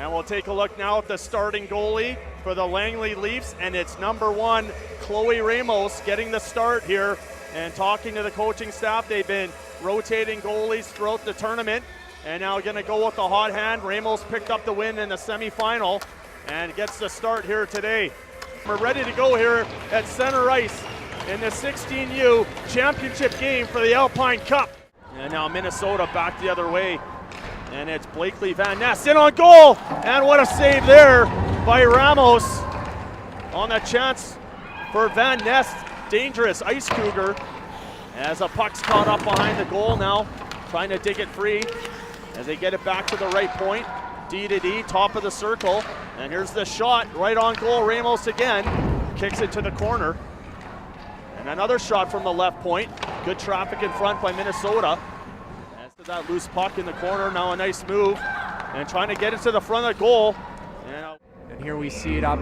And we'll take a look now at the starting goalie for the Langley Leafs, and it's number 1, Chloe Ramos, getting the start here. And talking to the coaching staff, they've been rotating goalies throughout the tournament, and now going to go with the hot hand. Ramos picked up the win in the semifinal and gets the start here today. We're ready to go here at center ice in the 16U championship game for the Alpine Cup. And now Minnesota back the other way. And it's Blakely Van Ness in on goal. And what a save there by Ramos on the chance for Van Ness. Dangerous Ice Cougar as a puck's caught up behind the goal now. Trying to dig it free as they get it back to the right point. D to D, top of the circle. And here's the shot right on goal. Ramos again kicks it to the corner. And another shot from the left point. Good traffic in front by Minnesota. As to that loose puck in the corner, now a nice move. And trying to get it to the front of the goal. And here we see it up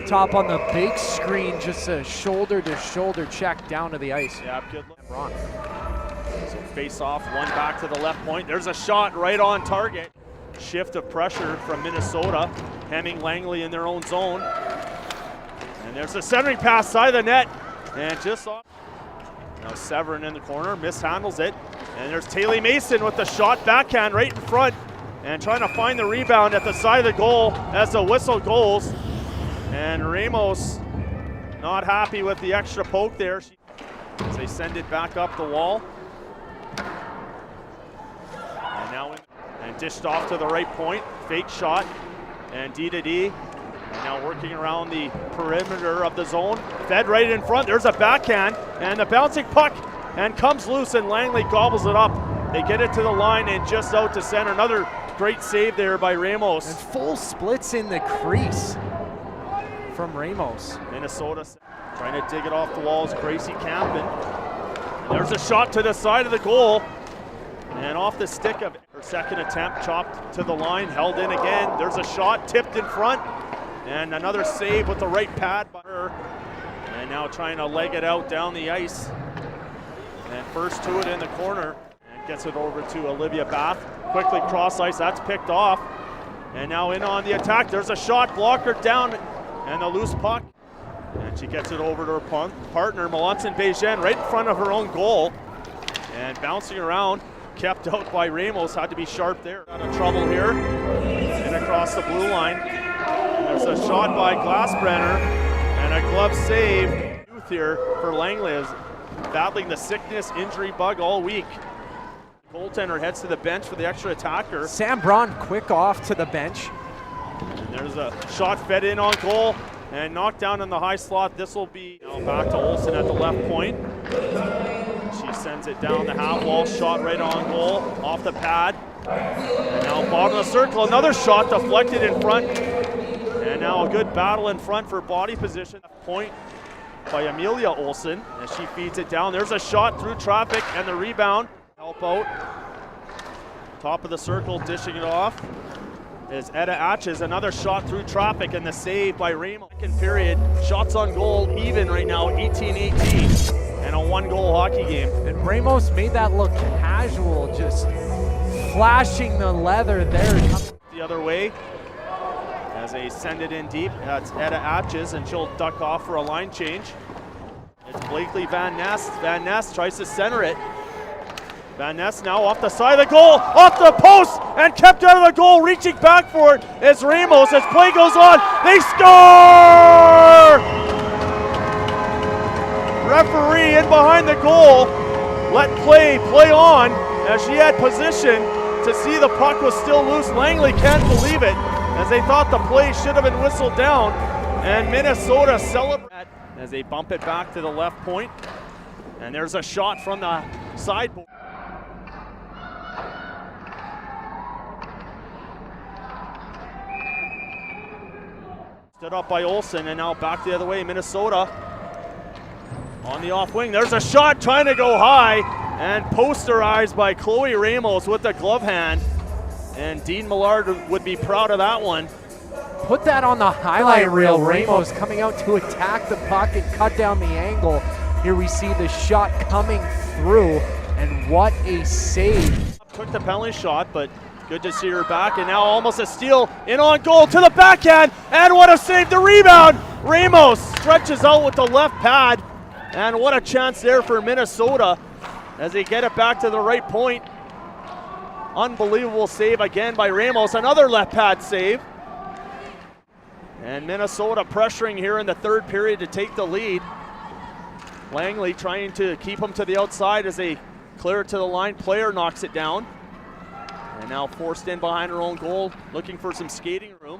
top on the big screen, just a shoulder-to-shoulder check down to the ice. Yeah, good look. So face off, one back to the left point. There's a shot right on target. Shift of pressure from Minnesota, hemming Langley in their own zone. And there's a centering pass side of the net. And just off. Now Severin in the corner, mishandles it. And there's Taylor Mason with the shot backhand right in front. And trying to find the rebound at the side of the goal as the whistle goes. And Ramos not happy with the extra poke there. As they send it back up the wall. And now and dished off to the right point. Fake shot. And D to D. And now working around the perimeter of the zone. Fed right in front. There's a backhand. And the bouncing puck and comes loose, and Langley gobbles it up. They get it to the line and just out to center. Another great save there by Ramos. And full splits in the crease from Ramos. Minnesota trying to dig it off the walls. Gracie Campen. And there's a shot to the side of the goal. And off the stick of her second attempt, chopped to the line, held in again. There's a shot, tipped in front. And another save with the right pad by her. And now trying to leg it out down the ice. And first to it in the corner. And gets it over to Olivia Bath. Quickly cross ice, that's picked off. And now in on the attack. There's a shot, blocker down. And the loose puck. And she gets it over to her partner, Melanson Bejen, right in front of her own goal. And bouncing around, kept out by Ramos, had to be sharp there. Out of trouble here. And across the blue line. And there's a shot by Glassbrenner. And a glove save. Youth here for Langley is battling the sickness injury bug all week. Goaltender heads to the bench for the extra attacker. Sam Braun quick off to the bench. And there's a shot fed in on goal and knocked down in the high slot. This will be now back to Olsen at the left point. She sends it down the half wall, shot right on goal, off the pad. And now bottom of the circle, another shot deflected in front. And now a good battle in front for body position. Point by Amelia Olsen as she feeds it down. There's a shot through traffic and the rebound. Help out. Top of the circle, dishing it off is Etta Atches. Another shot through traffic and the save by Ramos. Second period, shots on goal even right now, 18-18, and a 1-goal hockey game. And Ramos made that look casual, just flashing the leather there. The other way as they send it in deep. That's Etta Atches, and she'll duck off for a line change. It's Blakely Van Ness. Van Ness tries to center it. Van Ness now off the side of the goal, off the post, and kept out of the goal. Reaching back for it is Ramos as play goes on. They score! Referee in behind the goal. Let play on as she had position to see the puck was still loose. Langley can't believe it as they thought the play should have been whistled down. And Minnesota celebrates as they bump it back to the left point. And there's a shot from the sideboard. Stood up by Olsen, and now back the other way, Minnesota. On the off wing, there's a shot trying to go high, and posterized by Chloe Ramos with the glove hand. And Dean Millard would be proud of that one. Put that on the highlight reel. Ramos coming out to attack the puck and cut down the angle. Here we see the shot coming through, and what a save. Took the penalty shot, but Good to see her back, and now almost a steal in on goal to the backhand, and what a save, the rebound! Ramos stretches out with the left pad, and what a chance there for Minnesota as they get it back to the right point. Unbelievable save again by Ramos, another left pad save. And Minnesota pressuring here in the third period to take the lead. Langley trying to keep them to the outside as they clear it to the line. Player knocks it down. And now forced in behind her own goal, looking for some skating room.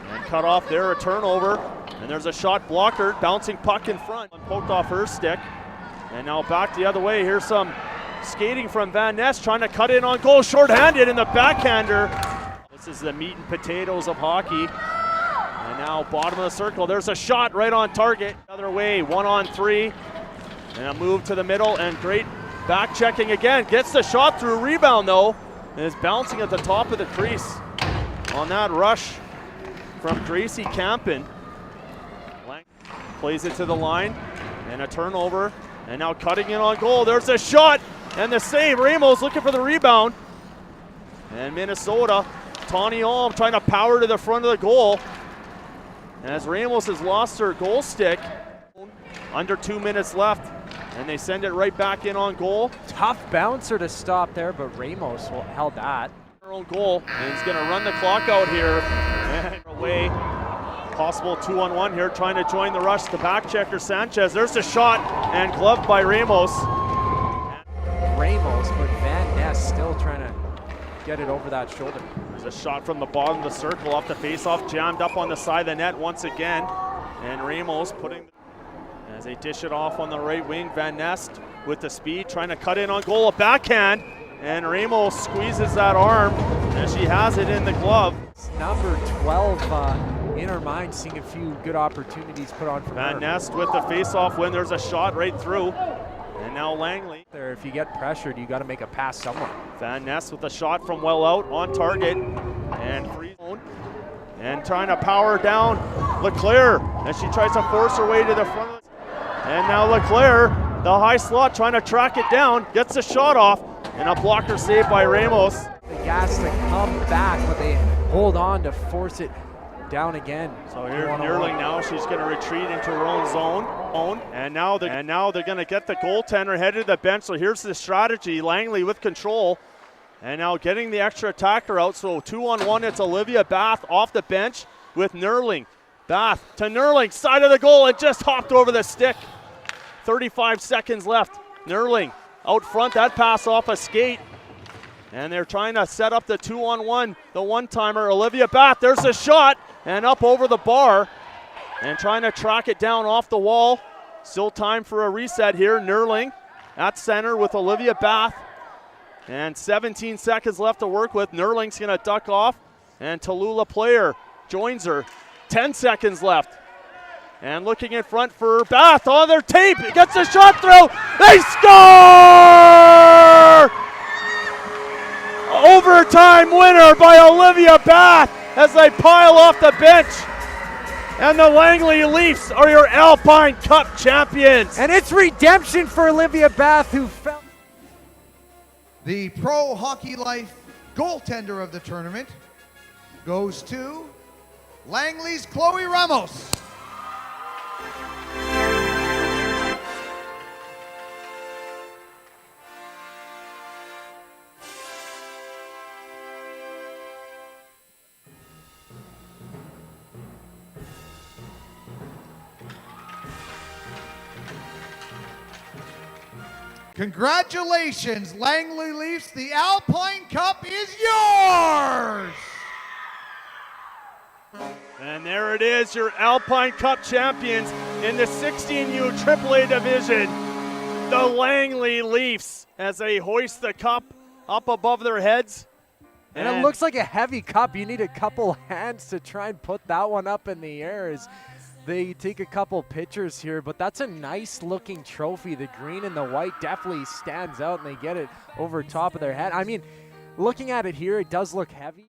And cut off there, a turnover. And there's a shot blocker, bouncing puck in front. Poked off her stick. And now back the other way. Here's some skating from Van Ness, trying to cut in on goal, shorthanded in the backhander. This is the meat and potatoes of hockey. And now bottom of the circle, there's a shot right on target. Other way, 1-on-3. And a move to the middle, and great back checking again. Gets the shot through, rebound though, and is bouncing at the top of the crease on that rush from Gracie Campen. Plays it to the line, and a turnover, and now cutting in on goal. There's a shot, and the save. Ramos looking for the rebound. And Minnesota, Tawny Alm trying to power to the front of the goal. As Ramos has lost her goal stick. Under 2 minutes left, and they send it right back in on goal. Tough bouncer to stop there, but Ramos held that. Her own goal, and he's going to run the clock out here. And away, possible 2-on-1 here, trying to join the rush. The back checker, Sanchez. There's a shot, and gloved by Ramos. Ramos, but Van Ness still trying to get it over that shoulder. There's a shot from the bottom of the circle off the faceoff, jammed up on the side of the net once again. And Ramos putting, as they dish it off on the right wing, Van Ness with the speed, trying to cut in on goal, a backhand, and Ramos squeezes that arm, and she has it in the glove. It's number 12 in her mind, seeing a few good opportunities put on for Van her. Ness with the face-off win, there's a shot right through, and now Langley. There, if you get pressured, you got to make a pass somewhere. Van Ness with a shot from well out, on target, and free zone. And trying to power down LeClaire as she tries to force her way to the front. And now LeClaire, the high slot, trying to track it down, gets the shot off, and a blocker save by Ramos. The gas to come back, but they hold on to force it down again. So here Neerling now, she's going to retreat into her own zone. And now they're going to get the goaltender headed to the bench. So here's the strategy, Langley with control. And now getting the extra attacker out, so 2-on-1, it's Olivia Bath off the bench with Neerling. Bath to Neerling, side of the goal, and just hopped over the stick. 35 seconds left. Neerling out front, that pass off a skate. And they're trying to set up the 2-on-1, the one-timer. Olivia Bath, there's a shot, and up over the bar. And trying to track it down off the wall. Still time for a reset here. Neerling at center with Olivia Bath. And 17 seconds left to work with. Neerling's going to duck off, and Tallulah Player joins her. 10 seconds left. And looking in front for Bath on their tape. Gets a shot through. They score! Overtime winner by Olivia Bath as they pile off the bench. And the Langley Leafs are your Alpine Cup champions. And it's redemption for Olivia Bath, who fell. The Pro Hockey Life goaltender of the tournament goes to Langley's Chloe Ramos. Congratulations, Langley Leafs. The Alpine Cup is yours! And there it is, your Alpine Cup champions in the 16U AAA division, the Langley Leafs, as they hoist the cup up above their heads. And it looks like a heavy cup. You need a couple hands to try and put that one up in the air as they take a couple pictures here, but that's a nice looking trophy. The green and the white definitely stands out, and they get it over top of their head. I mean, looking at it here, it does look heavy.